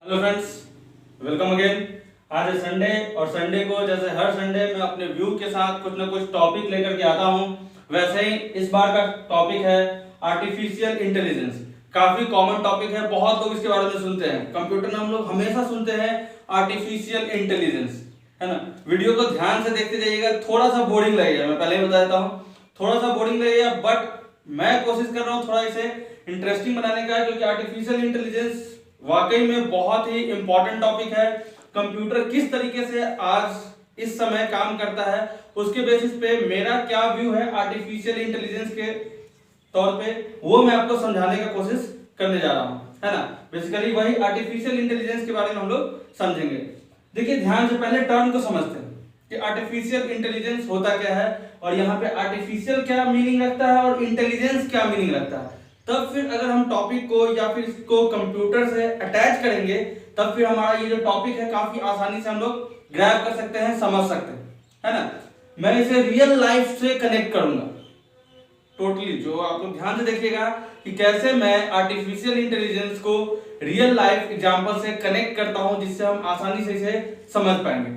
Hello friends, welcome again. आज है Sunday और संडे को जैसे हर संडे मैं अपने व्यू के साथ कुछ ना कुछ टॉपिक लेकर के आता हूं, वैसे ही इस बार का टॉपिक है आर्टिफिशियल इंटेलिजेंस। काफी कॉमन टॉपिक है, बहुत लोग इसके बारे में सुनते हैं। कंप्यूटर में हम लोग हमेशा सुनते हैं आर्टिफिशियल इंटेलिजेंस, है ना। वीडियो को ध्यान से देखते जाइएगा, थोड़ा सा बोरिंग लगेगा, मैं पहले ही बता देता हूँ, थोड़ा सा बोरिंग लगेगा, बट मैं कोशिश कर रहा हूँ थोड़ा इसे इंटरेस्टिंग बनाने का, क्योंकि आर्टिफिशियल इंटेलिजेंस वाकई में बहुत ही इंपॉर्टेंट टॉपिक है। कंप्यूटर किस तरीके से आज इस समय काम करता है, उसके बेसिस पे मेरा क्या व्यू है आर्टिफिशियल इंटेलिजेंस के तौर पे, वो मैं आपको समझाने का कोशिश करने जा रहा हूं, है ना। बेसिकली वही आर्टिफिशियल इंटेलिजेंस के बारे में हम लोग समझेंगे। देखिए ध्यान से, पहले टर्म को समझते हैं कि आर्टिफिशियल इंटेलिजेंस होता क्या है, और यहाँ पे आर्टिफिशियल क्या मीनिंग रखता है और इंटेलिजेंस क्या मीनिंग रखता है। तब फिर अगर हम टॉपिक को या फिर इसको कंप्यूटर से अटैच करेंगे, तब फिर हमारा ये जो टॉपिक है काफी आसानी से हम लोग ग्रैब कर सकते हैं, समझ सकते हैं, है ना। मैं इसे रियल लाइफ से कनेक्ट करूंगा टोटली, जो आप लोग ध्यान से देखिएगा कि कैसे मैं आर्टिफिशियल इंटेलिजेंस को रियल लाइफ एग्जांपल से कनेक्ट करता हूं, जिससे हम आसानी से इसे समझ पाएंगे।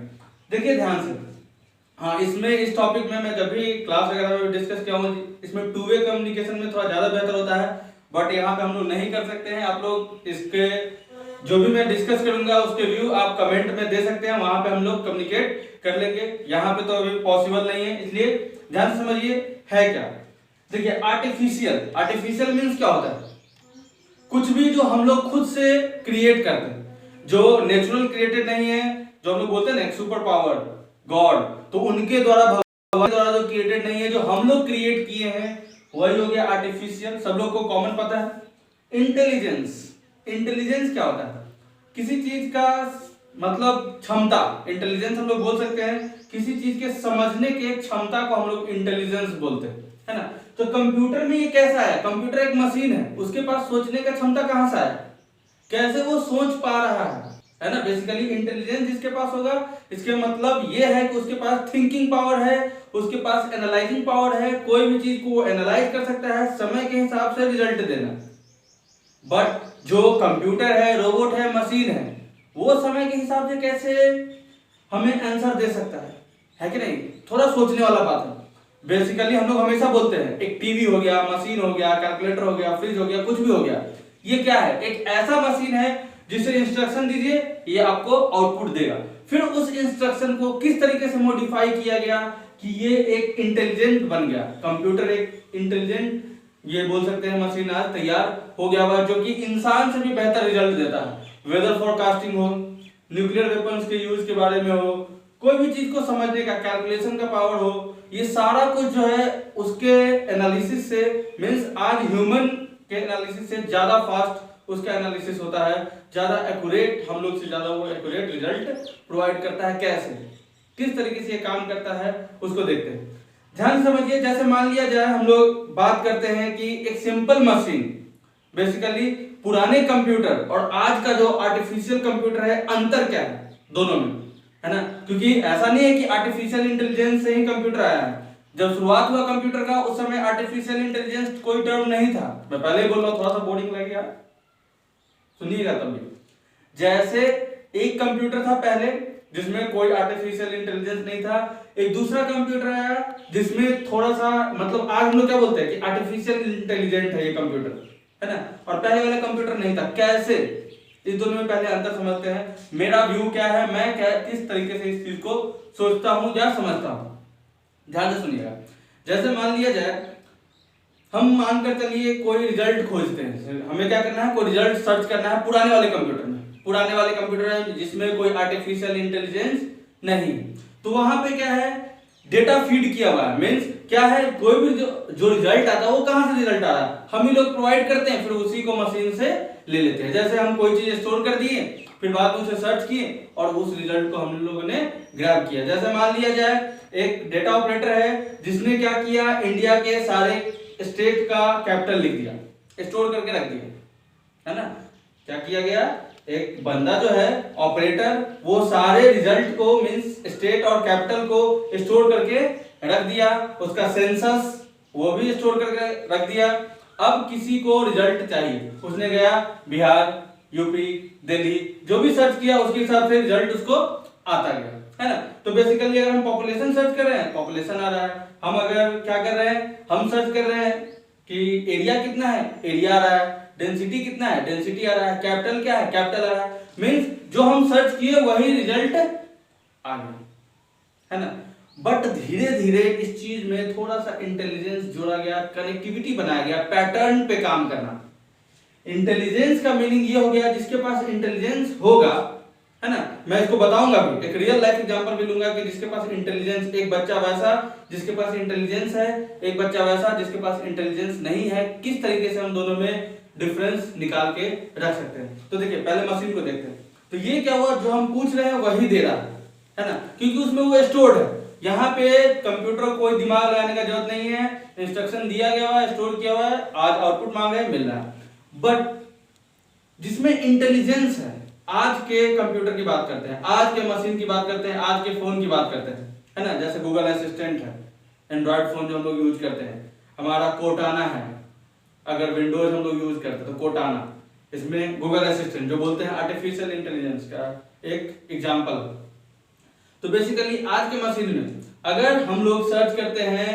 देखिए ध्यान से, हाँ, इसमें इस टॉपिक में मैं जब भी क्लास वगैरह में डिस्कस किया हूँ, इसमें टू वे कम्युनिकेशन में थोड़ा ज्यादा बेहतर होता है, बट यहाँ पे हम लोग नहीं कर सकते हैं। आप लोग इसके जो भी मैं डिस्कस करूंगा उसके व्यू आप कमेंट में दे सकते हैं, वहां पे हम लोग कम्युनिकेट कर लेंगे। यहाँ पे तो अभी पॉसिबल नहीं है, इसलिए ध्यान से समझिए है क्या। देखिए आर्टिफिशियल मीन्स क्या होता है, कुछ भी जो हम लोग खुद से क्रिएट करते हैं, जो नेचुरल क्रिएटेड नहीं है, जो हम लोग बोलते हैं ना सुपर पावर गॉड, तो उनके द्वारा, भगवान द्वारा जो क्रिएटेड नहीं है, जो हम लोग क्रिएट किए हैं, वही हो गया आर्टिफिशियल। सब लोग को कॉमन पता है। इंटेलिजेंस क्या होता है, किसी चीज का मतलब क्षमता। इंटेलिजेंस हम लोग बोल सकते हैं किसी चीज के समझने के क्षमता को हम लोग इंटेलिजेंस बोलते हैं, है ना। तो कंप्यूटर में ये कैसा है, कंप्यूटर एक मशीन है, उसके पास सोचने का क्षमता कहां से आया, कैसे वो सोच पा रहा है ना। बेसिकली इंटेलिजेंस जिसके पास होगा, इसके मतलब ये है कि उसके पास थिंकिंग पावर है, उसके पास एनालाइजिंग पावर है, कोई भी चीज को एनालाइज कर सकता है, समय के हिसाब से रिजल्ट देना। बट जो कंप्यूटर है, रोबोट है, मशीन है, वो समय के हिसाब से कैसे हमें आंसर दे सकता है कि नहीं। थोड़ा सोचने वाला बात है। बेसिकली हम लोग हमेशा बोलते हैं एक टीवी हो गया, मशीन हो गया, कैलकुलेटर हो गया, फ्रिज हो गया, कुछ भी हो गया, ये क्या है, एक ऐसा मशीन है जिसे इंस्ट्रक्शन दीजिए, ये आपको आउटपुट देगा। फिर उस इंस्ट्रक्शन को किस तरीके से मॉडिफाई किया गया कि ये एक इंटेलिजेंट बन गया। कंप्यूटर एक इंटेलिजेंट, ये बोल सकते हैं मशीन आज तैयार हो गया हुआ, जो कि इंसान से भी बेहतर रिजल्ट देता है। वेदर फोरकास्टिंग हो, न्यूक्लियर वेपन्स के यूज के बारे में हो, कोई भी चीज को समझने का, कैलकुलेशन का पावर हो, ये सारा कुछ जो है उसके एनालिसिस से, मींस आज ह्यूमन के एनालिसिस से ज्यादा फास्ट उसका एनालिसिस होता है, ज्यादा एक्यूरेट, हम लोग से ज्यादा वो एक्यूरेट रिजल्ट प्रोवाइड करता है। कैसे, किस तरीके से ये काम करता है, उसको देखते हैं। ध्यान समझिए, जैसे मान लिया जाए हम लोग बात करते हैं कि एक सिंपल मशीन, बेसिकली पुराने कंप्यूटर और आज का जो आर्टिफिशियल कंप्यूटर है, अंतर क्या है दोनों में, है ना। क्योंकि ऐसा नहीं है कि आर्टिफिशियल इंटेलिजेंस से ही कंप्यूटर आया है। जब शुरुआत हुआ कंप्यूटर का, उस समय आर्टिफिशियल इंटेलिजेंस कोई टर्म नहीं था। मैं पहले ही बोल रहा हूं, थोड़ा सा बोरिंग लगेगा, सुनिएगा तब भी। जैसे एक कंप्यूटर था पहले जिसमें कोई आर्टिफिशियल इंटेलिजेंस नहीं था, एक दूसरा कंप्यूटर आया जिसमें थोड़ा सा, मतलब आज हम लोग क्या बोलते हैं कि आर्टिफिशियल इंटेलिजेंट है ये कंप्यूटर, है ना। और पहले वाला कंप्यूटर नहीं था। कैसे, इस दोनों में पहले अंतर समझते हैं। मेरा व्यू क्या है, मैं क्या किस तरीके से इस चीज को सोचता हूं या समझता हूं, ध्यान से सुनिएगा। जैसे मान लिया जाए, हम मानकर चलिए कोई रिजल्ट खोजते हैं, हमें क्या करना है, कोई रिजल्ट सर्च करना है पुराने वाले कंप्यूटर में, पुराने वाले कंप्यूटर में जिसमें कोई आर्टिफिशियल इंटेलिजेंस नहीं। तो वहां पे क्या है, डेटा फीड किया हुआ है, मींस क्या है, कोई भी जो रिजल्ट आता है वो कहां से रिजल्ट आ रहा है, हम ही लोग प्रोवाइड करते हैं, फिर उसी को मशीन से ले लेते हैं। जैसे हम कोई चीज स्टोर कर दिए, फिर बाद में उसे सर्च किए और उस रिजल्ट को हम लोगों ने ग्रैब किया। जैसे मान लिया जाए एक डेटा ऑपरेटर है जिसने क्या किया, इंडिया के सारे स्टेट का कैपिटल लिख दिया, स्टोर करके रख दिया, है ना। क्या किया गया, एक बंदा जो है ऑपरेटर, वो सारे रिजल्ट को, मींस स्टेट और कैपिटल को स्टोर करके रख दिया, उसका सेंसस वो भी स्टोर करके रख दिया। अब किसी को रिजल्ट चाहिए, उसने गया बिहार, यूपी, दिल्ली, जो भी सर्च किया उसके हिसाब से रिजल्ट उसको आता गया, है ना। तो बेसिकली अगर हम पॉपुलेशन सर्च कर रहे हैं, पॉपुलेशन आ रहा है। हम अगर क्या कर रहे हैं, हम सर्च कर रहे हैं कि एरिया कितना है, एरिया आ रहा है। डेंसिटी कितना है, डेंसिटी आ रहा है। कैपिटल क्या है, कैपिटल आ रहा है। मींस जो हम सर्च किए वही रिजल्ट आ गया, है ना। बट धीरे धीरे इस चीज में थोड़ा सा इंटेलिजेंस जोड़ा गया, कनेक्टिविटी बनाया गया, पैटर्न पे काम करना। इंटेलिजेंस का मीनिंग ये हो गया जिसके पास इंटेलिजेंस होगा, है ना। मैं इसको बताऊंगा भी, एक रियल लाइफ एग्जांपल भी लूंगा कि जिसके पास इंटेलिजेंस, एक बच्चा वैसा जिसके पास इंटेलिजेंस है, एक बच्चा वैसा जिसके पास इंटेलिजेंस नहीं है, किस तरीके से हम दोनों में डिफरेंस निकाल के रख सकते हैं। तो देखिए पहले मशीन को देखते हैं। तो ये क्या हुआ, जो हम पूछ रहे हैं वही दे रहा है ना, क्योंकि उसमें वो स्टोर्ड है। यहाँ पे कंप्यूटर को कोई दिमाग लगाने का जरूरत नहीं है, इंस्ट्रक्शन दिया गया हुआ है, स्टोर किया हुआ है, आज आउटपुट मांग रहे हैं, मिल रहा है। बट जिसमें इंटेलिजेंस है, आज के कंप्यूटर की बात करते हैं, आज के मशीन की बात करते हैं, आज के फोन की बात करते हैं, है ना। जैसे गूगल असिस्टेंट है, एंड्रॉइड फोन जो हम लोग यूज करते हैं, हमारा कोर्टाना है। अगर विंडोज हम लोग यूज करते हैं तो कोर्टाना, इसमें गूगल असिस्टेंट जो बोलते हैं आर्टिफिशियल इंटेलिजेंस का एक एग्जांपल। तो बेसिकली आज के मशीन में अगर हम लोग सर्च करते हैं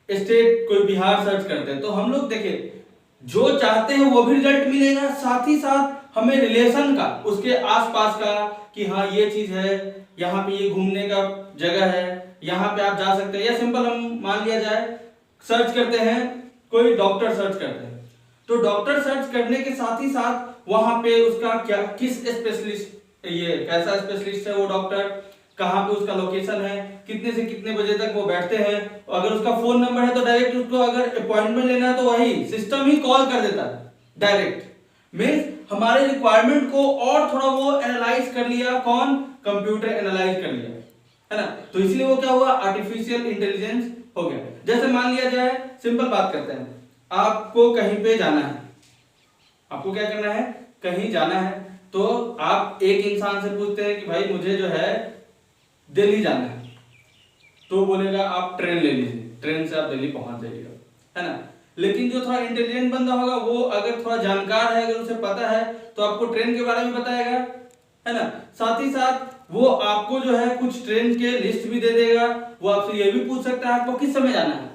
स्टेट, कोई बिहार सर्च करते हैं, तो हम लोग देखिए जो चाहते हैं वो भी रिजल्ट मिलेगा, साथ ही साथ हमें रिलेशन का, उसके आसपास का, कि हाँ ये चीज है, यहाँ पे ये घूमने का जगह है, यहाँ पे आप जा सकते हैं। या सिंपल हम मान लिया जाए सर्च करते हैं, कोई डॉक्टर सर्च करते हैं, तो डॉक्टर सर्च करने के साथ ही साथ वहां पे उसका क्या, किस स्पेशलिस्ट, ये कैसा स्पेशलिस्ट है वो डॉक्टर, कहाँ पे उसका लोकेशन है, कितने से कितने बजे तक वो बैठते हैं। अगर उसका फोन नंबर है तो डायरेक्ट उसको अगर अपॉइंटमेंट लेना है तो वही सिस्टम ही कॉल कर देता है डायरेक्ट। मींस हमारे रिक्वायरमेंट को और थोड़ा वो एनालाइज कर लिया, कौन, कंप्यूटर एनालाइज कर लिया, है ना। तो इसलिए वो क्या हुआ, आर्टिफिशियल इंटेलिजेंस हो गया। जैसे मान लिया जाए, सिंपल बात करते हैं, आपको कहीं पे जाना है, आपको क्या करना है, कहीं जाना है, तो आप एक इंसान से पूछते हैं कि भाई मुझे जो है दिल्ली जाना है, तो बोलेगा आप ट्रेन ले लीजिए, ट्रेन से आप दिल्ली पहुंच जाइएगा, है ना। लेकिन जो थोड़ा इंटेलिजेंट बंदा होगा, वो अगर थोड़ा जानकार है, अगर उसे पता है, तो आपको ट्रेन के बारे में बताएगा, है ना। साथ ही साथ वो आपको जो है कुछ ट्रेन के लिस्ट भी दे देगा। वो आपसे ये भी पूछ सकता है आपको किस समय जाना है।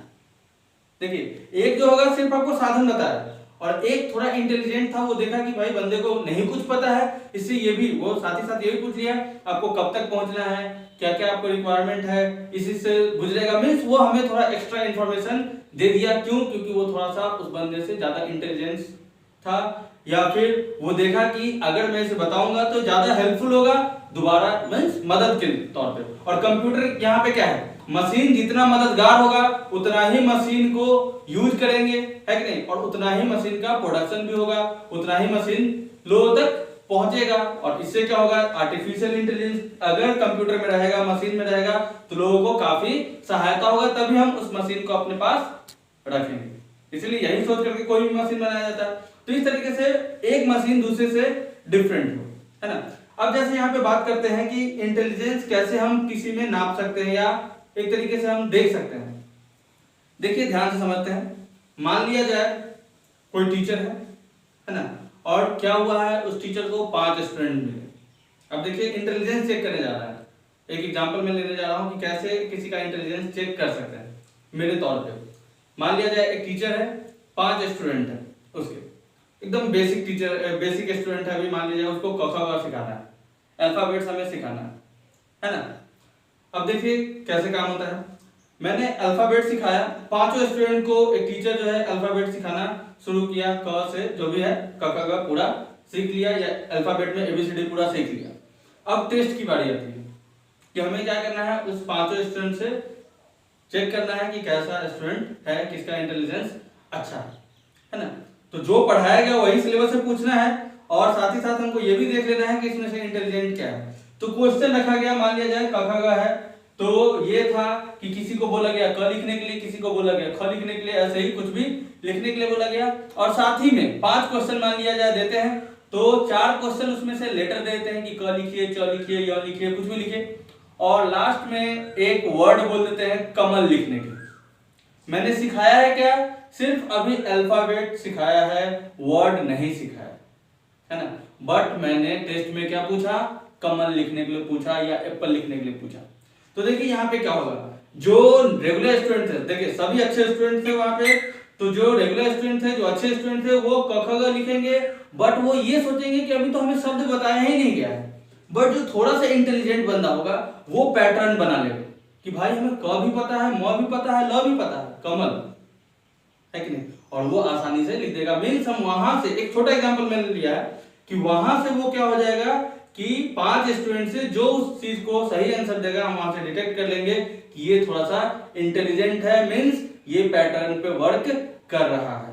देखिए एक जो होगा सिर्फ आपको साधन बताया, और एक थोड़ा इंटेलिजेंट था, वो देखा कि भाई बंदे को नहीं कुछ पता है, इससे ये भी, वो साथ ही साथ ये भी पूछ लिया आपको कब तक पहुंचना है, क्या क्या आपको रिक्वायरमेंट है, इसी से गुजरेगा। मींस वो हमें थोड़ा एक्स्ट्रा इंफॉर्मेशन दे दिया। क्यों? क्योंकि वो थोड़ा सा उस बंदे से ज्यादा इंटेलिजेंस था, या फिर वो देखा कि अगर मैं इसे बताऊंगा तो ज्यादा हेल्पफुल होगा दोबारा, मींस मदद के तौर पे। और कंप्यूटर यहाँ पे क्या है, मशीन जितना मददगार होगा उतना ही मशीन को यूज करेंगे, है कि नहीं, और उतना ही मशीन का प्रोडक्शन भी होगा, उतना ही मशीन लोगों तक पहुंचेगा। और इससे क्या होगा, आर्टिफिशियल इंटेलिजेंस अगर कंप्यूटर में रहेगा, मशीन में रहेगा, तो लोगों को काफी सहायता होगा, तभी हम उस मशीन को अपने पास रखेंगे। इसलिए यही सोच करके कोई भी मशीन बनाया जाता है। तो इस तरीके से एक मशीन दूसरे से डिफरेंट हो, है ना। अब जैसे यहाँ पे बात करते हैं कि इंटेलिजेंस कैसे हम किसी में नाप सकते हैं, या एक तरीके से हम देख सकते हैं। देखिए ध्यान से समझते हैं। मान लिया जाए कोई टीचर है ना, और क्या हुआ है, उस टीचर को 5 स्टूडेंट मिले। अब देखिए इंटेलिजेंस चेक करने जा रहा है। एक एग्जांपल मैं लेने जा रहा हूं कि कैसे किसी का इंटेलिजेंस चेक कर सकते हैं मेरे तौर पे। मान लिया जाए एक टीचर है, 5 स्टूडेंट है, उसके एकदम बेसिक टीचर, बेसिक स्टूडेंट है, अभी मान लीजिए उसको क ख ग सिखाना है, अल्फाबेट्स हमें सिखाना है ना। अब देखिए कैसे काम होता है। मैंने अल्फाबेट सिखाया, 5 स्टूडेंट को एक टीचर जो है अल्फाबेट सिखाना शुरू किया, क से जो भी है क ख ग पूरा सीख लिया, या अल्फाबेट में एबीसीडी पूरा सीख लिया। अब टेस्ट की बारी आती है कि हमें क्या करना है, उस 5 स्टूडेंट से चेक करना है कि कैसा स्टूडेंट है, किसका इंटेलिजेंस अच्छा है ना। तो जो पढ़ाया गया वही सिलेबस से पूछना है, और साथ ही साथ हमको ये भी देख लेना है कि इसमें से इंटेलिजेंट क्या है। तो क्वेश्चन रखा गया, मान लिया जाए क ख ग है, तो ये था कि किसी को बोला गया क लिखने के लिए, किसी को बोला गया ख लिखने के लिए, ऐसे ही कुछ भी लिखने के लिए बोला गया। और साथ ही में 5 क्वेश्चन मान लिया जाए देते हैं, तो 4 क्वेश्चन उसमें से लेटर देते हैं कि क लिखिए, च लिखिए, य लिखिए, कुछ भी लिखिए, और लास्ट में एक वर्ड बोल देते हैं कमल लिखने के। मैंने सिखाया है क्या, सिर्फ अभी अल्फाबेट सिखाया है, वर्ड नहीं सिखाया, है ना। बट मैंने टेस्ट में क्या पूछा, कमल लिखने के लिए पूछा या एप्पल लिखने के लिए पूछा। तो देखिए यहाँ पे क्या होगा, जो रेगुलर स्टूडेंट थे, देखिए सभी अच्छे स्टूडेंट थे वहां पे, तो जो रेगुलर स्टूडेंट थे, जो अच्छे स्टूडेंट थे, वो क ख ग लिखेंगे, बट वो ये सोचेंगे कि अभी तो हमें शब्द बताया ही नहीं गया है। बट जो थोड़ा सा इंटेलिजेंट बंदा होगा वो पैटर्न बना लेगा कि भाई हमें क भी पता है, म भी पता है, ल भी पता है, कमल है कि नहीं, और वो आसानी से लिख देगा। मीन्स हम वहां से एक छोटा एग्जांपल मैंने लिया है कि वहां से वो क्या हो जाएगा कि 5 स्टूडेंट से जो उस चीज को सही आंसर देगा हम वहां से डिटेक्ट कर लेंगे कि ये थोड़ा सा इंटेलिजेंट है, मीन्स ये पैटर्न पे वर्क कर रहा है।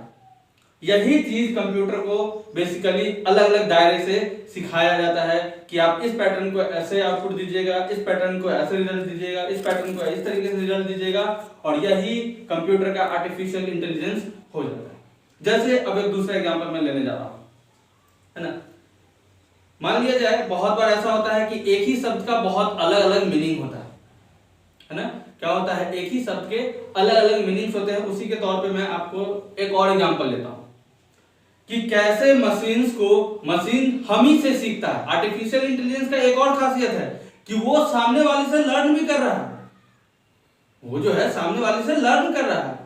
यही चीज कंप्यूटर को बेसिकली अलग अलग दायरे से सिखाया जाता है कि आप इस पैटर्न को ऐसे आउटपुट दीजिएगा, इस पैटर्न को ऐसे रिजल्ट दीजिएगा, इस पैटर्न को इस तरीके से रिजल्ट दीजिएगा, और यही कंप्यूटर का आर्टिफिशियल इंटेलिजेंस हो जाता है। जैसे अब एक दूसरा एग्जांपल मैं लेने जा रहा हूं, है ना। मान लिया जाए बहुत बार ऐसा होता है कि एक ही शब्द का बहुत अलग अलग मीनिंग होता है ना। क्या होता है, एक ही शब्द के अलग अलग मीनिंग्स होते हैं। उसी के तौर पे मैं आपको एक और एग्जांपल लेता हूं कि कैसे मशीन हम ही से सीखता है। आर्टिफिशियल इंटेलिजेंस का एक और खासियत है कि वो सामने वाले से लर्न भी कर रहा है। वो जो है सामने वाले से लर्न कर रहा है,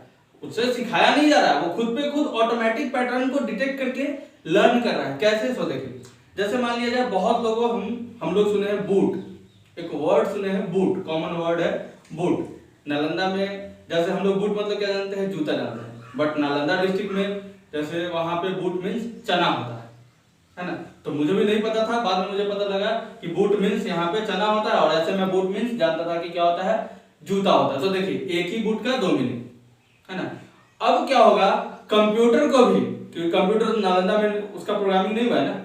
उससे सिखाया नहीं जा रहा है, वो खुद पे खुद ऑटोमेटिक पैटर्न को डिटेक्ट करके लर्न कर रहा है। कैसे, सो देखिए, जैसे मान लिया जाए बहुत लोगों हम लोग सुने हैं बूट, एक वर्ड सुने हैं बूट, कॉमन वर्ड है बूट। नालंदा में जैसे हम लोग बूट मतलब क्या जानते हैं, जूता जानते हैं, बट नालंदा डिस्ट्रिक्ट में जैसे वहां पे बूट मीन्स चना होता है ना। तो मुझे भी नहीं पता था, बाद में मुझे पता लगा कि बूट मीन्स यहाँ पे चना होता है, और ऐसे में बूट मीन्स जानता था कि क्या होता है, जूता होता है। तो देखिए एक ही बूट का 2 मीनिंग, है ना। अब क्या होगा, कंप्यूटर को भी, क्योंकि कंप्यूटर नालंदा में उसका प्रोग्रामिंग नहीं हुआ है ना,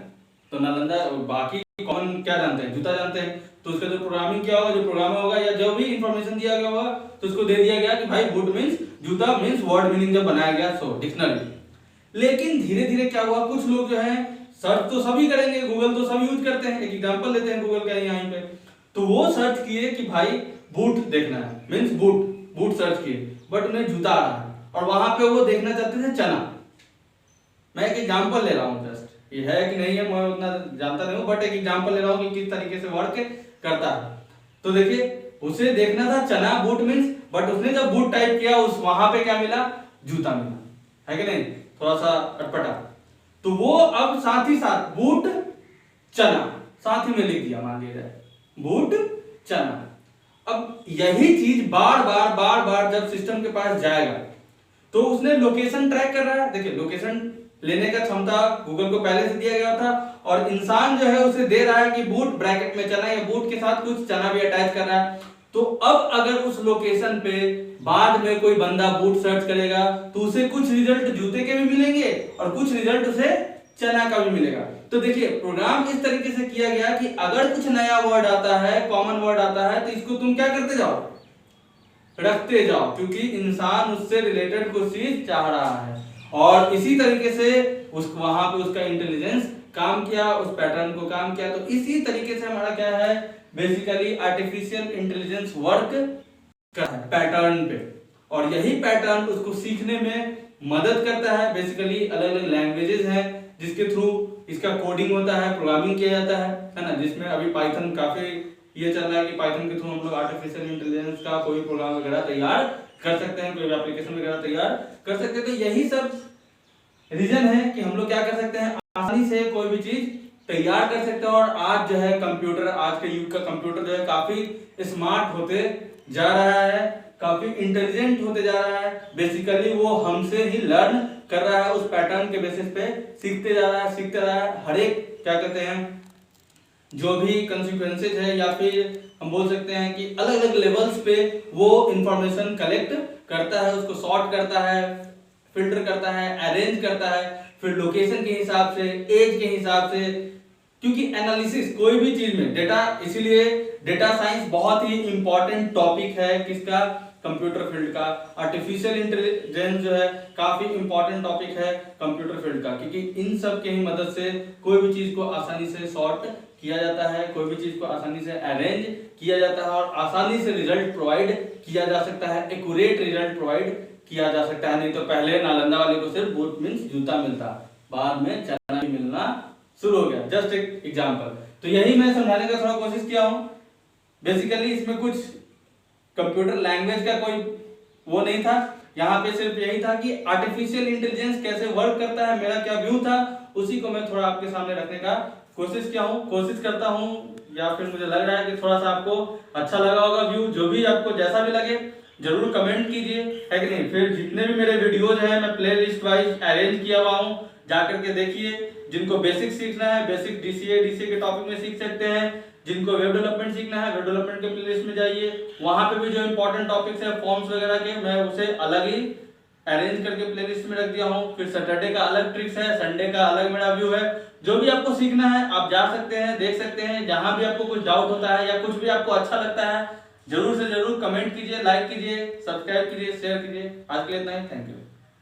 तो नालंदा बाकी कॉमन क्या जानते हैं, जूता जानते हैं, तो उसका जो प्रोग्रामिंग क्या होगा, जो प्रोग्रामर होगा या जो भी इंफॉर्मेशन दिया गया होगा, तो उसको दे दिया गया कि भाई बूट मीन्स जूता, मीन्स वर्ड मीनिंग जब बनाया गया सो डिक्शनरी। लेकिन धीरे धीरे क्या हुआ, कुछ लोग जो है सर्च तो सभी करेंगे, गूगल तो सभी यूज करते हैं, एक एग्जांपल लेते हैं गूगल का यहाँ पे, तो वो सर्च किए कि भाई बूट देखना है, मीन्स बूट सर्च किए, बट उन्हें जूता आ रहा है, और वहां पे वो देखना चाहते थे चना। मैं एक एग्जांपल ले रहा हूँ, जस्ट ये है कि नहीं है मैं उतना जानता नहीं हूँ, बट एक एग्जांपल ले रहा हूँ कि किस तरीके से वर्क करता है। तो देखिए उसे देखना था चना, बूट मीन्स, बट उसने जब बूट टाइप किया उस वहां पे क्या मिला, जूता मिला, है कि नहीं, थोड़ा सा अटपटा। तो वो अब साथ ही साथ बूट चना साथ ही में लिख दिया, मान लिया जाए बूट चना। अब यही चीज बार बार जब सिस्टम के पास जाएगा तो उसने लोकेशन ट्रैक कर रहा है। देखिए लोकेशन लेने का क्षमता गूगल को पहले से दिया गया था, और इंसान जो है उसे दे रहा है कि बूट ब्रैकेट में चना, या बूट के साथ कुछ चना भी अटैच कर रहा है। तो अब अगर उस लोकेशन पे बाद में कोई बंदा बूट सर्च करेगा तो उसे कुछ रिजल्ट जूते के भी मिलेंगे और कुछ रिजल्ट उसे चना का भी मिलेगा। तो देखिए प्रोग्राम इस तरीके से किया गया कि अगर कुछ नया वर्ड आता है, कॉमन वर्ड आता है, तो इसको तुम क्या करते जाओ, रखते जाओ, क्योंकि इंसान उससे रिलेटेड कुछ चीज चाह रहा है। और इसी तरीके से वहां पे उसका इंटेलिजेंस काम किया, उस पैटर्न को काम किया। तो इसी तरीके से हमारा क्या है, बेसिकली आर्टिफिशियल इंटेलिजेंस वर्क करता है पैटर्न पे, और यही पैटर्न उसको सीखने में मदद करता है। बेसिकली अलग अलग लैंग्वेजेस हैं जिसके थ्रू इसका कोडिंग होता है, प्रोग्रामिंग किया जाता है ना, जिसमें अभी पाइथन काफी ये चल रहा है कि पाइथन के थ्रू हम लोग आर्टिफिशियल इंटेलिजेंस का कोई प्रोग्राम वगैरह तैयार कर सकते हैं, कोई एप्लीकेशन वगैरह तैयार कर सकते हैं। तो यही सब रीजन है कि हम लोग क्या कर सकते हैं, आसानी से कोई भी चीज तैयार कर सकते हैं। और आज जो है कंप्यूटर, आज के युग का कंप्यूटर जो है काफी स्मार्ट होते जा रहा है, काफी इंटेलिजेंट होते जा रहा है। बेसिकली वो हमसे ही लर्न कर रहा है, उस पैटर्न के बेसिस पे सीखते जा रहा है, सीखते रहा है। हर एक क्या कहते हैं, जो भी कंसिक्वेंसेज है, या फिर हम बोल सकते हैं कि अलग अलग लेवल्स पे वो इंफॉर्मेशन कलेक्ट करता है, उसको सॉर्ट करता है, फिल्टर करता है, अरेंज करता है, फिर लोकेशन के हिसाब से, एज के हिसाब से। क्योंकि एनालिसिस कोई भी चीज में डेटा, इसीलिए डेटा साइंस बहुत ही इंपॉर्टेंट टॉपिक है किसका, कंप्यूटर फील्ड का। आर्टिफिशियल इंटेलिजेंस जो है काफी इंपॉर्टेंट टॉपिक है कंप्यूटर फील्ड का, क्योंकि इन सब के ही मदद से कोई भी चीज को आसानी से सॉर्ट किया जाता है, कोई भी चीज को आसानी से अरेंज किया जाता है, और आसानी से रिजल्ट प्रोवाइड किया जा सकता है, एक्यूरेट रिजल्ट प्रोवाइड किया जा सकता है। नहीं तो पहले नालंदा वाले को सिर्फ बूट मींस जूता मिलता, बाद में चना भी मिलना शुरू हो गया, जस्ट एक एग्जाम्पल। तो यही मैं समझाने का थोड़ा कोशिश किया हूँ। बेसिकली इसमें कुछ कंप्यूटर लैंग्वेज का कोई वो नहीं था, यहाँ पे सिर्फ यही था कि आर्टिफिशियल इंटेलिजेंस कैसे वर्क करता है, मेरा क्या व्यू था, उसी को मैं थोड़ा आपके सामने रखने का कोशिश किया हूँ, कोशिश करता हूँ, या फिर मुझे लग रहा है कि थोड़ा सा आपको अच्छा लगा होगा व्यू। जो भी आपको जैसा भी लगे जरूर कमेंट कीजिए, है कि नहीं। फिर जितने भी मेरे वीडियोज हैं मैं प्ले लिस्ट वाइज अरेंज किया हुआ हूँ, जाकर के देखिए। जिनको बेसिक सीखना है बेसिक डीसीए के टॉपिक में सीख सकते हैं, जिनको वेब डेवलपमेंट सीखना है वेब डेवलपमेंट के प्लेलिस्ट में जाइए, वहां पे भी जो इंपॉर्टेंट टॉपिक्स है फॉर्म्स वगैरह के मैं उसे अलग ही अरेंज करके प्लेलिस्ट में रख दिया हूँ। फिर सैटरडे का अलग ट्रिक्स है, संडे का अलग मेरा व्यू है। जो भी आपको सीखना है आप जा सकते हैं, देख सकते हैं। जहां भी आपको कुछ डाउट होता है या कुछ भी आपको अच्छा लगता है जरूर से जरूर कमेंट कीजिए, लाइक कीजिए, सब्सक्राइब कीजिए, शेयर कीजिए। आज के लिए इतना ही, थैंक यू।